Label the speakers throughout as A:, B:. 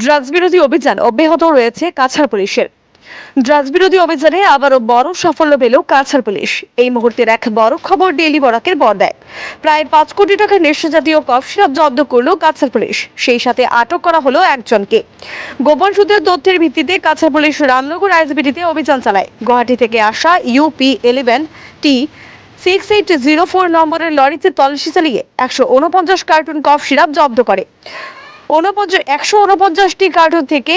A: Drugs বিরোধী অভিযান অব্যাহত রয়েছে কাছাড় পুলিশের। ড্রাগস বিরোধী অভিযানে আবারও বড় সাফল্য পেল কাছাড় পুলিশ। এই মুহূর্তের এক বড় খবর ডেইলি বরাকের পর্দায়। প্রায় 5 কোটি টাকার নেশাজাতীয় কফ সিরাপ জব্দ করল কাছাড় পুলিশ। সেই সাথে আটক করা হলো একজনকে। গোপন সূত্রের তথ্যের ভিত্তিতে কাছাড় পুলিশ রামনগর আইএসবিটিতে অভিযান চালায়। গুয়াহাটি থেকে আসা UP11T 6804 নম্বরের লরিতে তল্লাশি চালিয়ে 149 কার্টুন কফ সিরাপ জব্দ করে। 149টি কার্টুন থেকে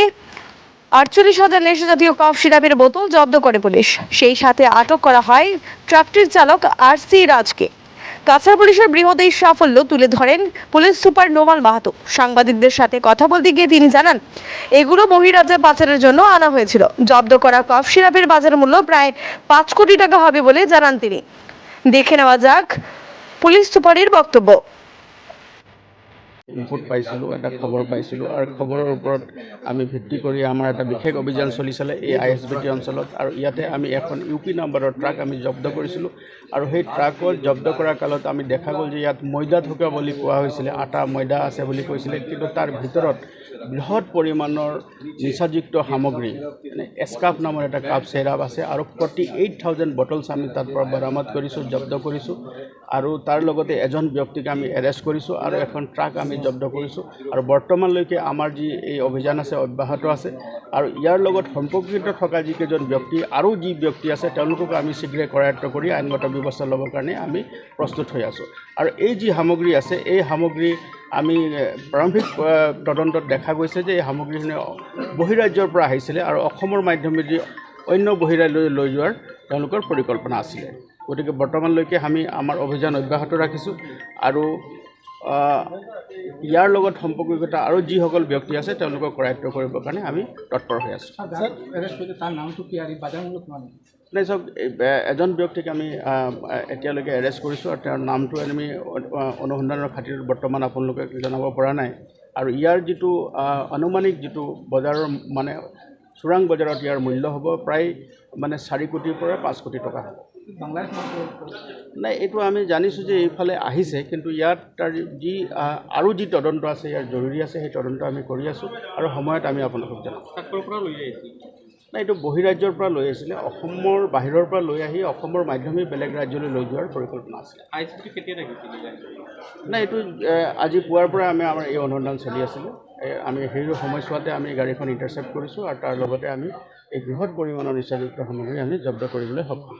A: 48,000 নেশাজাতীয় কফ সিরাপের বোতল জব্দ করে পুলিশ। সেই সাথে আটক করা হয় ট্রাকটির চালক RC রাজকে। কাছাড় পুলিশের বৃহৎ এই সাফল্য তুলে ধরেন পুলিশ সুপার নোমাল মাহাতো। সাংবাদিকদের সাথে কথা বলতে গিয়ে তিনি জানান, এগুলো বহিরাজ্যে পাচারের জন্য আনা হয়েছিল। জব্দ করা কফ সিরাপের বাজার মূল্য প্রায় 5 কোটি টাকা হবে বলে জানান তিনি। দেখে নেওয়া যাক পুলিশ সুপারের বক্তব্য।
B: ইনপুট পাইছিলোঁ, এটা খবৰ পাইছিলোঁ আৰু খবৰৰ ওপৰত আমি ভিত্তি কৰি আমাৰ এটা বিশেষ অভিযান চলিছিলে এই ISBT অঞ্চলত। আৰু ইয়াতে আমি এখন UP নম্বৰৰ ট্ৰাক আমি জব্দ কৰিছিলোঁ। আৰু সেই ট্ৰাকত জব্দ কৰাৰ কালত আমি দেখা গ'ল যে ইয়াত ময়দা থকা বুলি কোৱা হৈছিলে, আটা ময়দা আছে বুলি কৈছিলে, কিন্তু তাৰ ভিতৰত বৃহৎ পৰিমাণৰ নিচাযুক্ত সামগ্ৰী মানে এস্কাপ নামৰ এটা কাপ চিৰাপ আছে আৰু 48,000 বটলছ আমি তাৰ পৰা বৰামদ কৰিছোঁ, জব্দ কৰিছোঁ। আৰু তাৰ লগতে এজন ব্যক্তিক আমি এৰেষ্ট কৰিছোঁ আৰু এখন ট্ৰাক আমি জব্দ কৰিছোঁ। আৰু বৰ্তমানলৈকে আমাৰ যি এই অভিযান আছে অব্যাহত আছে। আৰু ইয়াৰ লগত সম্পৰ্কিত থকা যিকেইজন ব্যক্তি আৰু যি ব্যক্তি আছে তেওঁলোকক আমি শীঘ্ৰে কৰায়ত্ব কৰি আইনগত ব্যৱস্থা ল'বৰ কাৰণে আমি প্ৰস্তুত হৈ আছোঁ। আৰু এই যি সামগ্ৰী আছে এই সামগ্ৰী আমি প্ৰাৰম্ভিক তদন্তত দেখা গৈছে যে এই সামগ্ৰীখিনি বহিৰাজ্যৰ পৰা আহিছিলে আৰু অসমৰ মাধ্যমেদি অন্য বহিৰাজ্যলৈ লৈ যোৱাৰ তেওঁলোকৰ পৰিকল্পনা আছিলে। গতিকে বৰ্তমানলৈকে আমি আমাৰ অভিযান অব্যাহত ৰাখিছোঁ আৰু ইয়াৰ লগত সম্পৰ্কিত আৰু যিসকল ব্যক্তি আছে তেওঁলোকক কৰায়ত্ব কৰিবৰ কাৰণে আমি তৎপৰ হৈ আছোঁ। নাই চাওক, এজন ব্যক্তিক আমি এতিয়ালৈকে এৰেষ্ট কৰিছোঁ আৰু তেওঁৰ নামটো আমি অনুসন্ধানৰ খাতিৰত বৰ্তমান আপোনালোকে জনাব পৰা নাই। আৰু ইয়াৰ যিটো আনুমানিক যিটো বজাৰৰ মানে চোৰাং বজাৰত ইয়াৰ মূল্য হ'ব প্ৰায় মানে 4 কোটিৰ পৰা 5 কোটি টকা হ'ব। নাই, এইটো আমি জানিছোঁ যে এইফালে আহিছে, কিন্তু ইয়াত তাৰ যি আৰু যি তদন্ত আছে ইয়াৰ জৰুৰী আছে সেই তদন্ত আমি কৰি আছোঁ আৰু সময়ত আমি আপোনালোকক জনাম। নাই, এইটো বহিৰাজ্যৰ পৰা লৈ আছিলে, অসমৰ বাহিৰৰ পৰা লৈ আহি অসমৰ মাধ্যমে বেলেগ ৰাজ্যলৈ লৈ যোৱাৰ পৰিকল্পনা আছিলে। নাই, এইটো আজি পুৱাৰ পৰা আমাৰ এই অনুসন্ধান চলি আছিলে। আমি সেই সময়ছোৱাতে আমি গাড়ীখন ইণ্টাৰচেপ্ট কৰিছোঁ আৰু তাৰ লগতে আমি এই বৃহৎ পৰিমাণৰ নিচাযুক্ত সামগ্ৰী আমি জব্দ কৰিবলৈ সক্ষম।